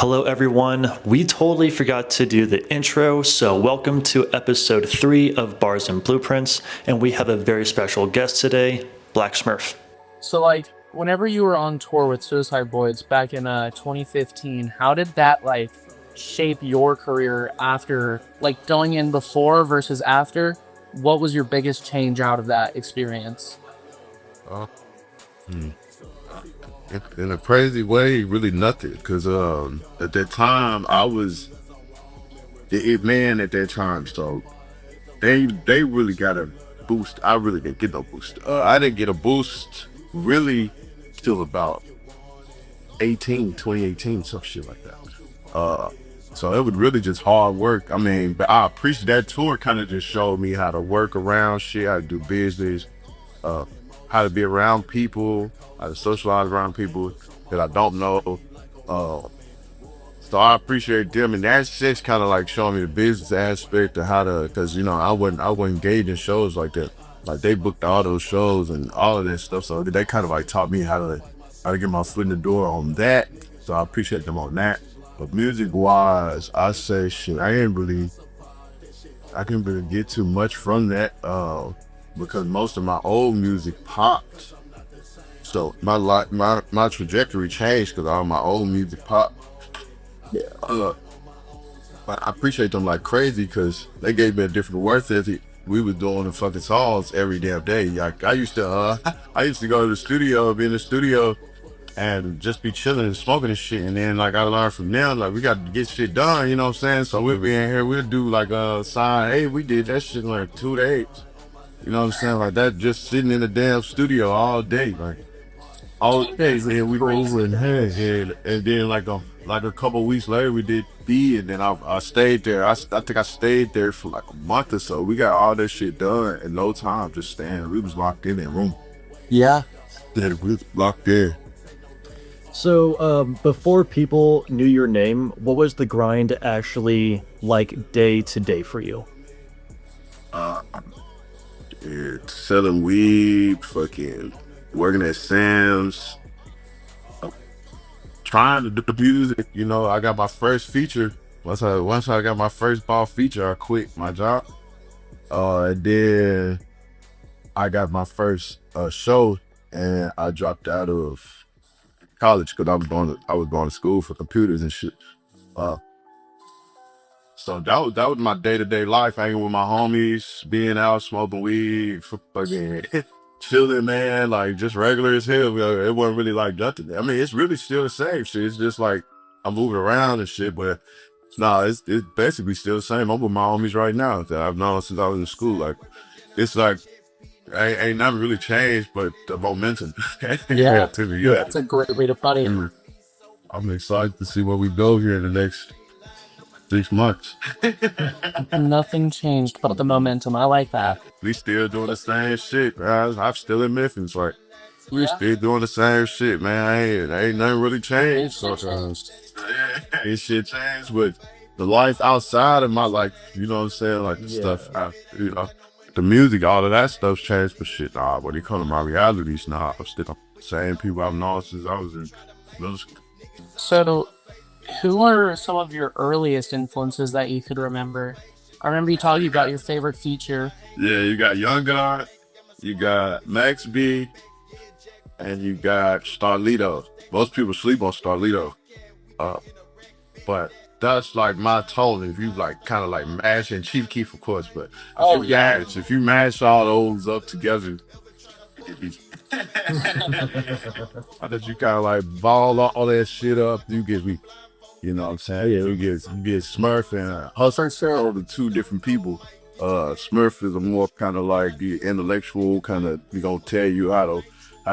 Hello, everyone. We totally forgot to do the intro, so welcome to episode 3 of Bars and Blueprints, and we have a very special guest today, Black Smurf. So, whenever you were on tour with Suicide Boys back in 2015, how did that, shape your career after, going in before versus after? What was your biggest change out of that experience? Uh, in a crazy way, really nothing. Cause at that time I was the it man at that time, so they really got a boost. I really didn't get no boost. I didn't get a boost really till about 2018, some shit like that. Uh, so it was really just hard work. I mean, but I appreciate that tour. Kind of just showed me how to work around shit, how to do business, uh, how to be around people, how to socialize around people that I don't know. Uh, so I appreciate them, and that's just kind of like showing me the business aspect of how to, because I wasn't engaged in shows like that. Like they booked all those shows and all of that stuff, so they kind of like taught me how to get my foot in the door on that. So I appreciate them on that. But music wise, I say shit. I can really get too much from that. Because most of my old music popped. So my trajectory changed because all my old music popped. Yeah. But I appreciate them like crazy because they gave me a different work ethic. We was doing the fucking songs every damn day. Like I used to I used to go to the studio, be in the studio and just be chilling and smoking and shit. And then like I learned from them, like we got to get shit done, you know what I'm saying? So we'll be in here, we'll do like a sign, hey, we did that shit in like 2 days. You know what I'm saying? Like that, just sitting in the damn studio all day, like all day. And we were over in head, and then like a couple weeks later, we did B, and then I stayed there. I think I stayed there for like a month or so. We got all that shit done in no time, just staying. We was locked in that room. Yeah. That we was locked in. So, before people knew your name, what was the grind actually like day to day for you? Uh, Selling weed, fucking working at Sam's, trying to do the music. You know, I got my first feature. Once I got my first ball feature, I quit my job. And then I got my first show, and I dropped out of college because I was going to school for computers and shit. Uh, so that was my day to day life, hanging with my homies, being out smoking weed, fucking chilling, man, like just regular as hell. It wasn't really like nothing. I mean, it's really still the same shit. It's just like I'm moving around and shit, but nah, it's basically still the same. I'm with my homies right now that I've known since I was in school. Like it's like ain't nothing really changed, but the momentum. Yeah. To me, yeah. That's a great way to put it. And I'm excited to see where we go here in the next 6 months. Nothing changed but the momentum. I like that. We still doing the same shit, guys. I'm still in Memphis, like we Yeah. still doing the same shit, man. Ain't nothing really changed. Sometimes ain't shit changed, but the life outside of my life, you know what I'm saying? Like the stuff, the music, all of that stuff's changed, but shit, nah. When it comes to my realities, nah, I'm still the same people I've known since I was in middle school. So, who are some of your earliest influences that you could remember? I remember you talking about your favorite feature. Yeah, you got Young God, you got Max B, and you got Starlito. Most people sleep on Starlito. Uh, but that's like my tone. If you like kind of like mash and Chief Keef, of course, but Oh, yeah. if you mash all those up together, how did you kind of like ball all that shit up? You get me, you know what I'm saying? Yeah, you get Smurf and Hustle. Are the two different people. Smurf is a more kind of like the intellectual kind of. We gonna tell you how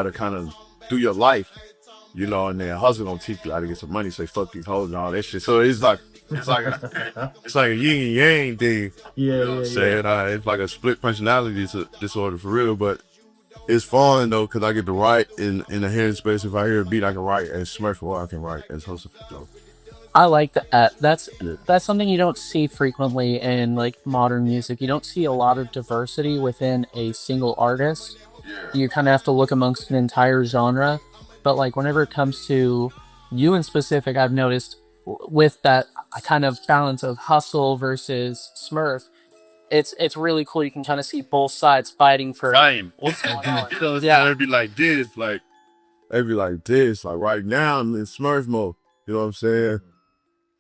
to kind of do your life. You know, and then Hustle gonna teach you how to get some money, say fuck these hoes and all that shit. So it's like a yin and yang thing. You know what I'm saying? It's like a split personality disorder for real, but it's fun though, cause I get to write in the hearing space. If I hear a beat, I can write as Smurf, or I can write as Hustle. So, I like that. That's yeah. that's something you don't see frequently in modern music. You don't see a lot of diversity within a single artist. You kind of have to look amongst an entire genre. But whenever it comes to you in specific, I've noticed with that kind of balance of hustle versus Smurf, it's really cool. You can kind of see both sides fighting for Same. what's going on. So Yeah. it'd be like this, like they be like this, like right now I'm in Smurf mode. You know what I'm saying?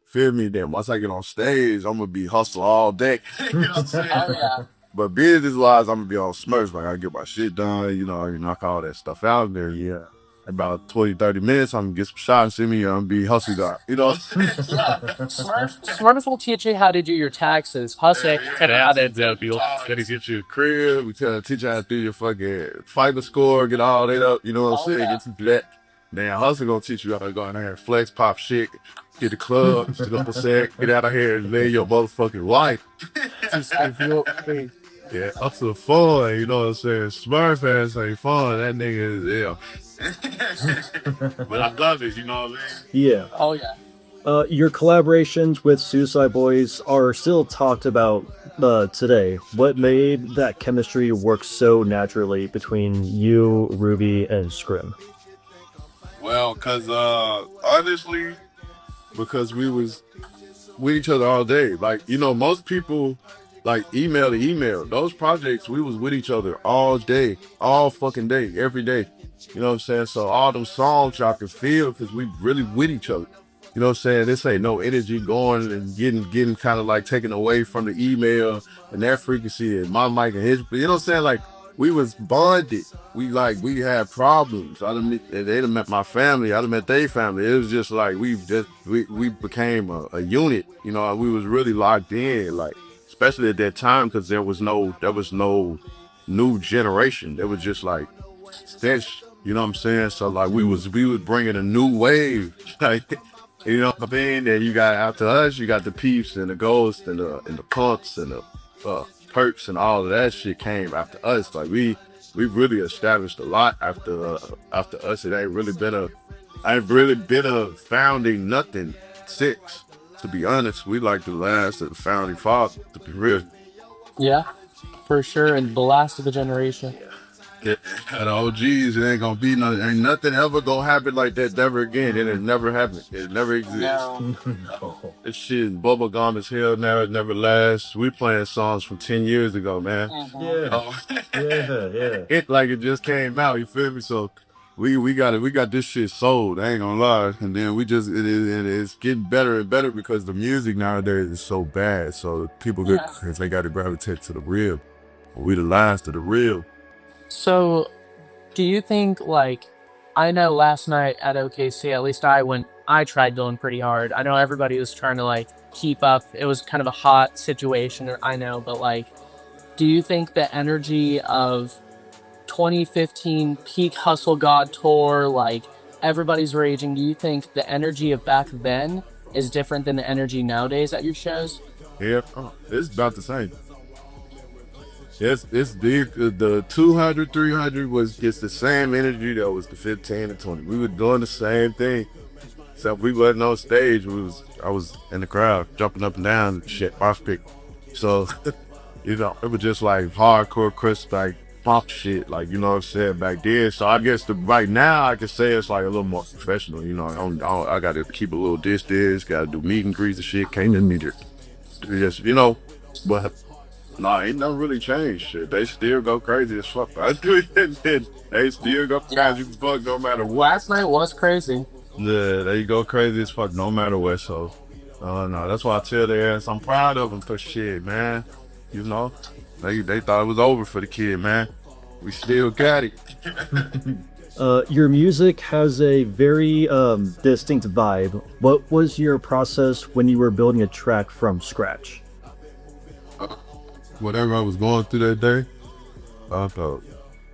Feel me? Then once I get on stage, I'm gonna be hustle all day. You know what I'm saying? Oh yeah. But business wise, I'm gonna be on Smurfs. Like I get my shit done, you knock all that stuff out there. Yeah. About 20, 30 minutes, I'm gonna get some shots in me, I'm gonna be hustle guy. You know what I'm saying? Yeah. Smurf will teach you how to do your taxes. Hustle. How that deal. Then he get you a crib, we teach you how to do your fucking fighter score, get all that up, you know what I'm saying? Get you that. Then hustle gonna teach you how to go in there and flex, pop shit, get the club, you know what I'm saying? Get out of here and live your motherfucking life. Yeah, up to the fun, you know what I'm saying? Smurf ass ain't fun, that nigga is ill. But I love it, you know what I mean? Yeah. Oh yeah. Your collaborations with Suicide Boys are still talked about today. What made that chemistry work so naturally between you, Ruby, and Scrim? Well, cause honestly, because we was with each other all day. Like, you know, most people like email to email. Those projects, we was with each other all day, all fucking day, every day. You know what I'm saying? So all them songs y'all can feel because we really with each other. You know what I'm saying? This ain't no energy going and getting kind of like taken away from the email and that frequency and my mic and his. You know what I'm saying? Like we was bonded. We had problems. They done met my family. I done met their family. It was just like we became a unit. You know, we was really locked in. Like especially at that time because there was no new generation. There was just like stench. You know what I'm saying? So like we was bringing a new wave. Like you know what I mean? And you got after us, you got the peeps and the ghosts and the punks and the perks and all of that shit came after us. Like we really established a lot after us. It ain't really been a founding nothing since. To be honest, we like the last of the founding father. To be real. Yeah, for sure. And the last of the generation. Yeah, and OGs, it ain't gonna be nothing. Ain't nothing ever gonna happen like that never again. It never happened. It never exists. No. No. This shit bubble gum as hell now. It never lasts. We playing songs from 10 years ago, man. Yeah. Oh, Yeah. it like it just came out. You feel me? So we got this shit sold. I ain't gonna lie. And then it's getting better and better because the music nowadays is so bad. So people they got to gravitate to the real. We the last of the real. So, do you think like I know last night at OKC, at least I tried going pretty hard. I know everybody was trying to like keep up. It was kind of a hot situation, I know, but like do you think the energy of 2015 peak hustle god tour, like everybody's raging, do you think the energy of back then is different than the energy nowadays at your shows? Yeah, it's about the same. Yes, it's the 200, 300 was just the same energy that was the 15 and 20. We were doing the same thing. Except we wasn't on stage. I was in the crowd, jumping up and down and shit, mosh pit. So, you know, it was just like hardcore crisp, like pop shit, like, you know what I'm saying, back then. So I guess right now I can say it's like a little more professional, you know. I got to keep a little distance, got to do meet and greets and shit. Can't just need just, you know, but nah, ain't nothing really changed. Shit, they still go crazy as fuck. I do it. They still go crazy as fuck no matter what. Last night was crazy. Yeah, they go crazy as fuck no matter what. So, no, that's why I tell their ass I'm proud of them for shit, man. You know, they thought it was over for the kid, man. We still got it. Your music has a very distinct vibe. What was your process when you were building a track from scratch? Whatever I was going through that day, I thought,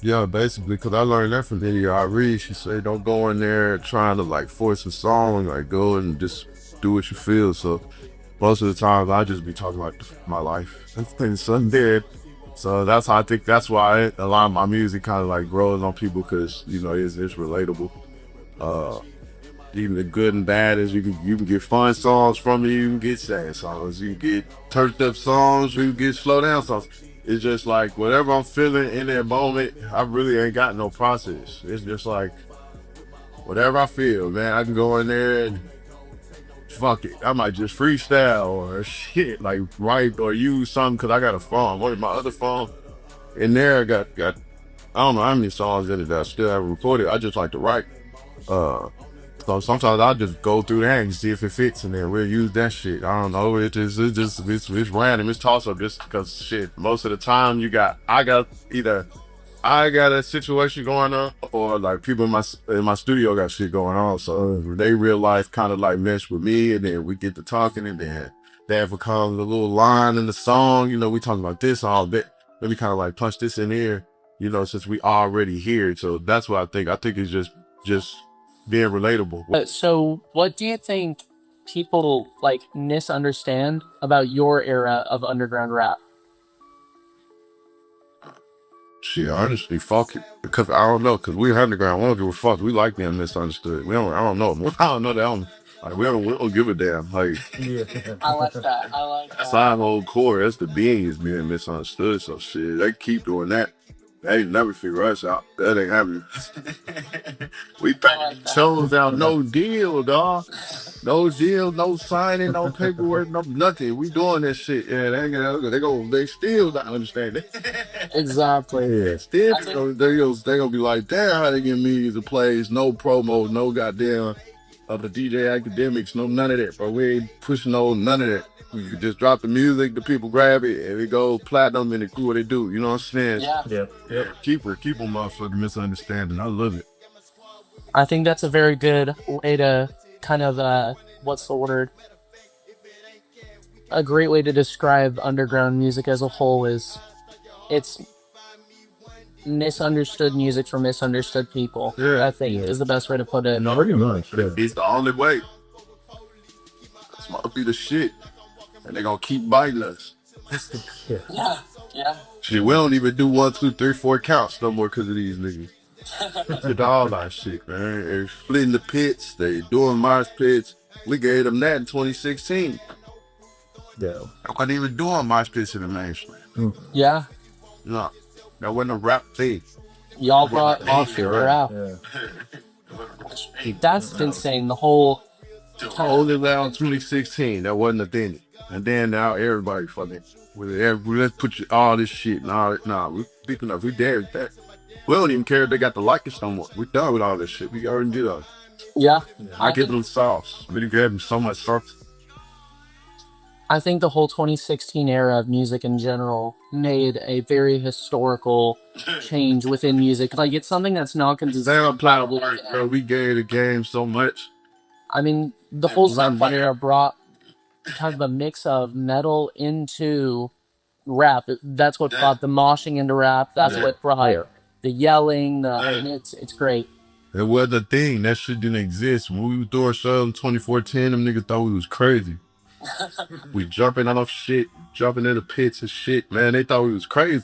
yeah, basically, because I learned that from Video I read. She said, don't go in there trying to like force a song, like go and just do what you feel. So most of the times I just be talking about my life and something dead. So that's how I think that's why a lot of my music kind of like grows on people because, you know, it's relatable. Even the good and bad is you can get fun songs from it, you can get sad songs, you can get turned up songs, you can get slow down songs. It's just like whatever I'm feeling in that moment, I really ain't got no process. It's just like whatever I feel, man. I can go in there and fuck it, I might just freestyle or shit, like write or use something because I got a phone. One of my other phone in there got I don't know how many songs in it that I still haven't recorded. I just like to write. Uh, so sometimes I'll just go through there and see if it fits, and then we'll use that shit. I don't know. It's random. It's toss up just because shit. Most of the time, I got a situation going on, or like people in my studio got shit going on. So they real life kind of like mesh with me, and then we get to talking, and then that becomes a little line in the song. You know, we talking about this all bit. Let me kind of like punch this in here. You know, since we already here. So that's what I think. I think it's just being relatable. So, what do you think people like misunderstand about your era of underground rap? Shit, honestly, fuck it. Because I don't know, because we're underground. We don't give a fuck. We like being misunderstood. I don't know. I don't know that. Like, we don't give a damn. Like, Yeah. I like that. I like that. side old core, that's the being is being misunderstood. So shit, they keep doing that. They ain't never figure us out. That ain't happening. We paying shows out, no deal, dog. No deal, no signing, no paperwork, no nothing. We doing this shit. Yeah, they still not understand it. Exactly. Yeah, still they gonna be like, damn, how they give me the plays, no promo, no goddamn the DJ academics, no none of that, bro. We ain't pushing none of that. We could just drop the music, the people grab it, and it go platinum, and it do what they do. You know what I'm saying? Yeah. Yep. Yep. Keep them motherfucking misunderstanding. I love it. I think that's a very good way to kind of what's the word? A great way to describe underground music as a whole is it's misunderstood music for misunderstood people. Yeah. I think is the best way to put it. Pretty much. Yeah. It's the only way. It's gonna be the shit, and they gonna keep biting us. Yeah. Yeah. Yeah. Shit, we don't even do 1, 2, 3, 4 counts no more because of these niggas. Did all that shit, man. They're splitting the pits. They doing Mars pits. We gave them that in 2016. Yeah. I wasn't even doing Mars pits in the mainstream. Yeah. No, that wasn't a rap thing. Y'all brought off your out. Yeah. That's insane. The whole Only around 2016, that wasn't a thing. And then now everybody fucking let's put all this shit and all that. Nah, we speaking of, we there with that. We don't even care if they got to like us no more. We done with all this shit. We already did all. yeah. I give them sauce. We gave them so much sauce. I think the whole 2016 era of music in general made a very historical change within music. Like it's something that's not consistent. Damn pliable, bro. We gave the game so much. I mean, the whole Sunfire era brought kind of a mix of metal into rap. That's what brought the moshing into rap. That's what brought the yelling. And it's great. It wasn't a thing. That shit didn't exist. When we would do our show in 2014, them niggas thought we was crazy. We jumping off shit, jumping in the pits and shit. Man, they thought we was crazy.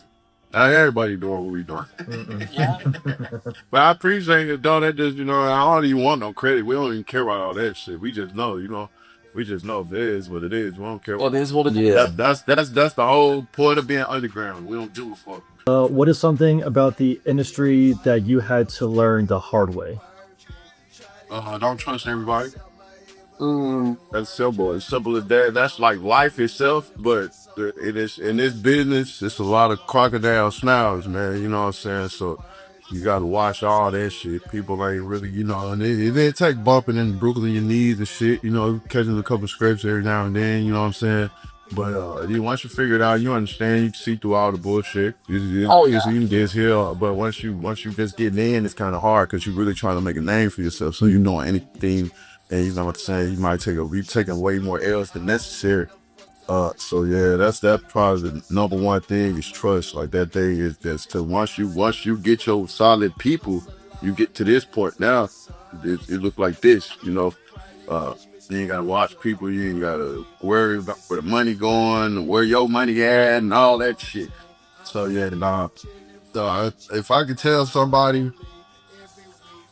Now everybody doing what we doing. Yeah. But I appreciate it, though. That just, I don't even want no credit. We don't even care about all that shit. We just know, we just know if it is what it is. We don't care. Well, it is what it is. Yeah. That's the whole point of being underground. We don't give a fuck. What is something about the industry that you had to learn the hard way? Don't trust everybody. Mm, That's simple. As simple as that. That's like life itself, but in this business, it's a lot of crocodile snouts, man. You know what I'm saying? So you gotta watch all that shit. People ain't really, and it didn't take bumping and bruising your knees and shit, catching a couple scrapes every now and then, you know what I'm saying? But once you figure it out, you understand, you can see through all the bullshit. Oh, yeah. You can get here, but once you just get in, it's kind of hard because you're really trying to make a name for yourself. So you know anything, and you know what I'm saying. You might be taking way more L's than necessary. So yeah, that's probably the number one thing is trust. Like that thing is just to once you get your solid people, you get to this point now. It look like this, You ain't gotta watch people. You ain't gotta worry about where the money going, where your money at, and all that shit. So yeah, So if I could tell somebody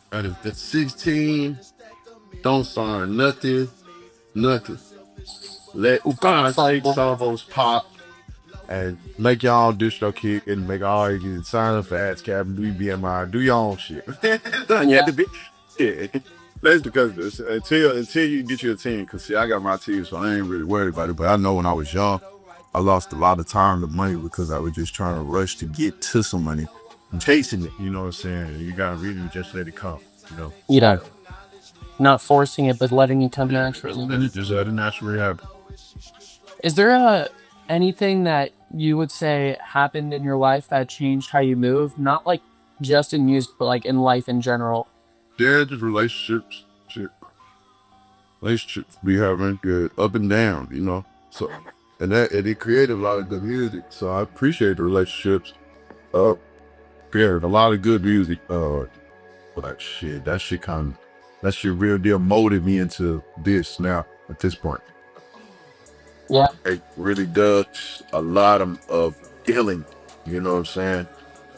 that if they're 16, don't sign nothing. Let salvos pop and make your own distro kick and make all you can sign up for ASCAP and do BMI, do your own shit. You have to be. Yeah. That's because until you get your team, cause see, I got my team, so I ain't really worried about it. But I know when I was young, I lost a lot of time and money because I was just trying to rush to get to some money, chasing it. You know what I'm saying? You gotta really just let it come. You know, You know, not forcing it, but letting it come naturally. just let it naturally happen. Is there anything that you would say happened in your life that changed how you move? Not like just in music, but like in life in general. Yeah, just relationships be having good up and down. You know, so and it created a lot of good music. So I appreciate the relationships. Uh, created a lot of good music. Like shit, that shit real deal molded me into this now at this point. Yeah. It really does a lot of healing, you know what I'm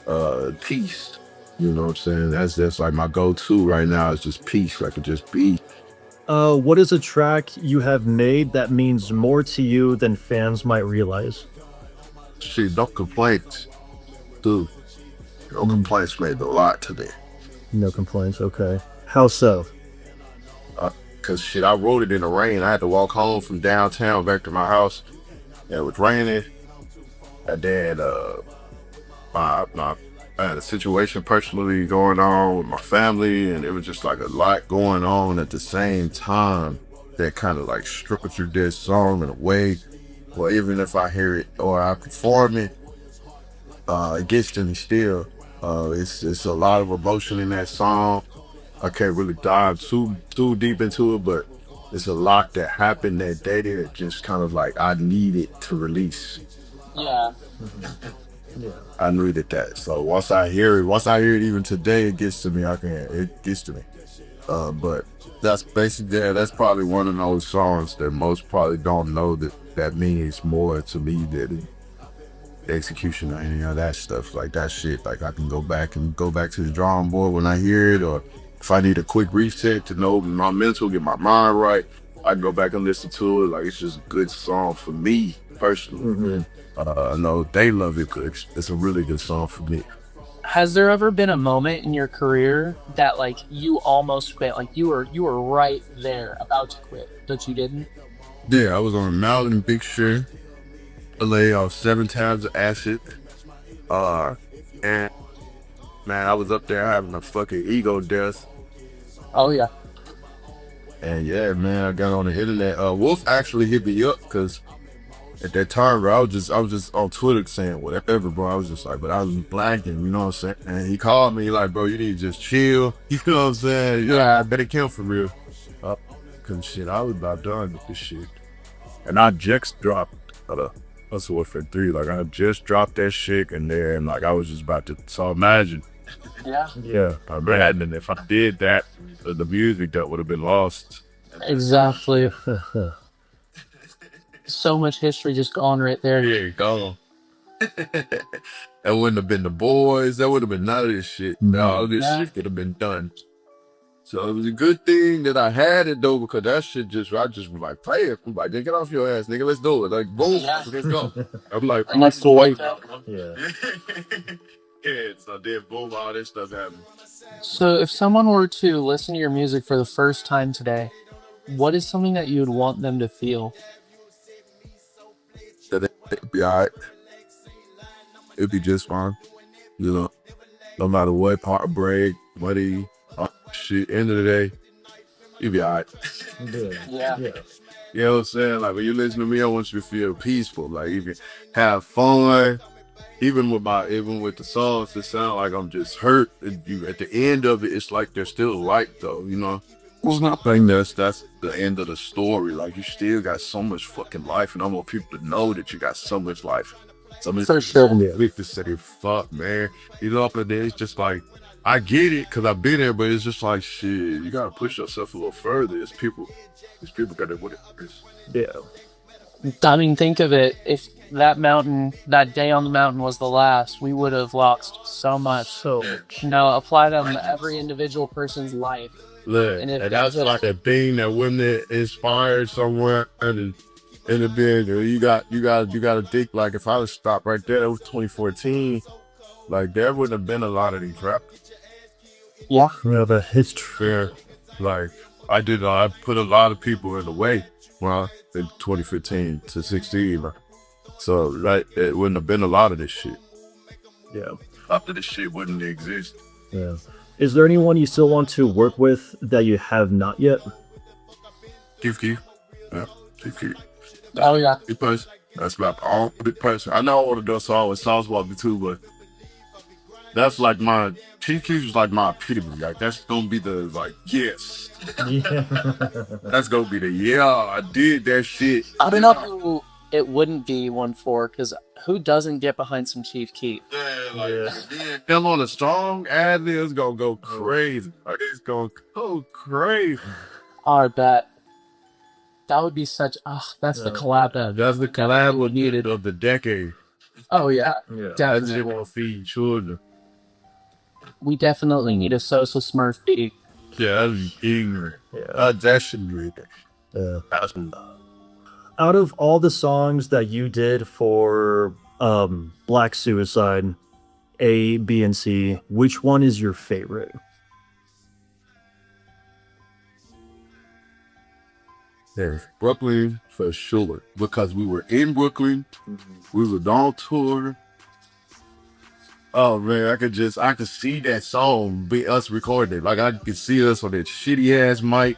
saying? Peace. You know what I'm saying? That's like my go-to right now is just peace. I could just be. What is a track you have made that means more to you than fans might realize? Shit, no complaints. Dude, no complaints made a lot today. No complaints. Okay. How so? Cause shit, I wrote it in the rain. I had to walk home from downtown back to my house. And it was raining. And then my I had a situation personally going on with my family, and it was just like a lot going on at the same time that kind of like structured this song in a way. Well, even if I hear it or I perform it, it gets to me still. It's a lot of emotion in that song. I can't really dive too deep into it, but it's a lot that happened that day that just kind of like I needed to release. Yeah. Yeah. I needed that. So once I hear it even today, it gets to me. It gets to me. But that's basically, yeah, that's probably one of those songs that most probably don't know that means more to me than the execution or any of that stuff. Like that shit, like I can go back to the drawing board when I hear it, or if I need a quick reset to know my mental, get my mind right, I can go back and listen to it. Like it's just a good song for me personally. Mhm. I know they love it, but it's a really good song for me. Has there ever been a moment in your career that like you almost quit? Like you were right there about to quit, but you didn't? Yeah, I was on a mountain in Big Sur, LA, off 7 times of acid. Uh, and man, I was up there having a fucking ego death. Oh yeah. And yeah, man, I got on the internet. Wolf actually hit me up because at that time, bro, I was just on Twitter saying whatever, bro. I was just like, but I was blanking, you know what I'm saying? And he called me like, bro, you need to just chill. You know what I'm saying? Yeah, I better kill for real. Cause shit, I was about done with this shit. And I just dropped Hustle Warfare 3. Like I just dropped that shit and then like I was just about to, so imagine. Yeah. Yeah, I imagine if I did that, the music that would have been lost. Exactly. So much history just gone right there. Yeah, gone. That wouldn't have been the boys. That would have been none of this shit. No, this Yeah. shit could have been done. So it was a good thing that I had it though, because that shit I just was like, play it. I'm like, get off your ass, nigga. Let's do it. Like, boom, Yeah. let's go. I'm like, And that's the way. Yeah. yeah. So then, boom, all this stuff happened. So if someone were to listen to your music for the first time today, what is something that you would want them to feel? That it'd be all right. It'd be just fine. You know, no matter what, heartbreak, money, all that shit. End of the day, you'd be all right. Yeah. Yeah. You know what I'm saying? Like when you listen to me, I want you to feel peaceful. Like you can have fun. Even with the songs, it sound like I'm just hurt. You at the end of it, it's like there's still light though. You know, it's not think that's the end of the story. Like you still got so much fucking life, and I want people to know that you got so much life. So much For sure. big to say, fuck, man. You know, but then it's just like I get it because I've been there, but it's just like shit. You gotta push yourself a little further. It's people got it with it. Yeah. I mean, think of it. If that mountain, that day on the mountain was the last, we would have lost so much. So much. You know, apply that on every individual person's life. Look, And and if that's like a thing that women inspired somewhere in the bed. You got to think like if I was stopped right there, it was 2014. Like there wouldn't have been a lot of these rappers. yeah, We have a history. Fair. Like I put a lot of people in the way. Well, in 2015 to 16. So like it wouldn't have been a lot of this shit. Yeah. After this shit wouldn't exist. Yeah. Is there anyone you still want to work with that you have not yet? Keith. Yeah, Keith. Oh yeah. Big person. That's like all big person. I know I want to do a song with Sauce Walker too, but that's like my Chief Keef is like my epitome. Like that's gonna be the like yes. Yeah. That's gonna be the yeah. I did that shit. I don't know who it wouldn't be one for, because who doesn't get behind some Chief Keef? Yeah, like him on a strong ad lib's gonna go crazy. Like it's gonna go crazy. I bet. That would be such. That's the collab. That's the collab we needed of the decade. Oh yeah. Yeah. That's just want to feed children. We definitely need a Sosa Smurf beat. Yeah, that's ignorant. Yeah. That should be Yeah. Out of all the songs that you did for Black Suicide, A, B, and C, which one is your favorite? There's Brooklyn for sure because we were in Brooklyn, we were on tour. Oh man, I could see that song be us recording it. Like I could see us on that shitty ass mic.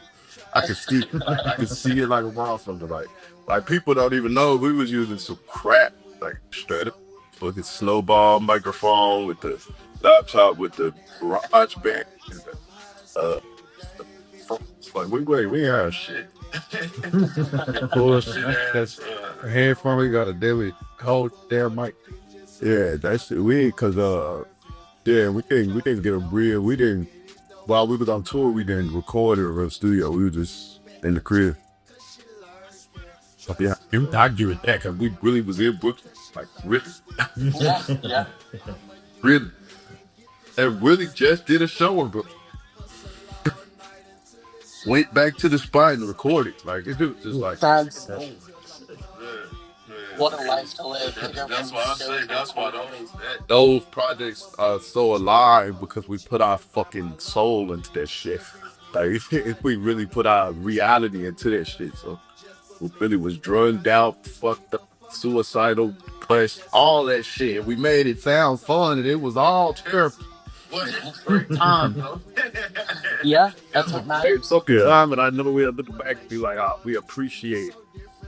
I could see it like a motherfucker. Like people don't even know we was using some crap, like straight up fucking snowball microphone with the laptop with the garage band. Like we ain't have shit. Bullshit. That's a headphone. We got a daily whole damn mic. Yeah, that's we cause yeah we didn't get a real we didn't while we was on tour we didn't record in a real studio. We were just in the crib. But yeah, I give it that cause we really was in Brooklyn. Like really. Yeah. Really. And really just did a show in Brooklyn. Went back to the spot and recorded. Like it was just like That's what a life to live. That's why I say that's why those projects are so alive because we put our fucking soul into that shit. Like if we really put our reality into that shit, so we really was drugged out, fucked up, suicidal, depressed, all that shit. We made it sound fun, and it was all terrible. What a great time, though. Yeah, that's what matters. It's so good time, and I know we'll look back and be like, we appreciate it.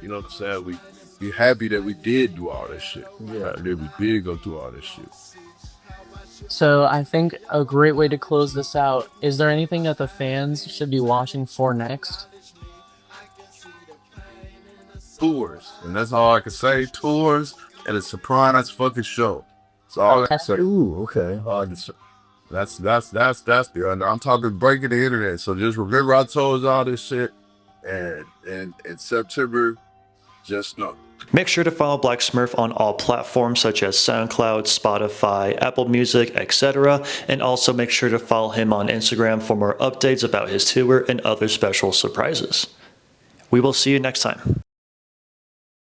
You know what I'm saying? We happy that we did do all this shit. Yeah. That we did go through all this shit. So I think a great way to close this out, is there anything that the fans should be watching for next? Tours, and that's all I can say. Tours and a surprise fucking show. That's all I can say. Ooh, okay. That's the. I'm talking breaking the internet. So just remember I told you all this shit, and in September, just know. Make sure to follow Black Smurf on all platforms such as SoundCloud, Spotify, Apple Music, etc. And also make sure to follow him on Instagram for more updates about his tour and other special surprises. We will see you next time.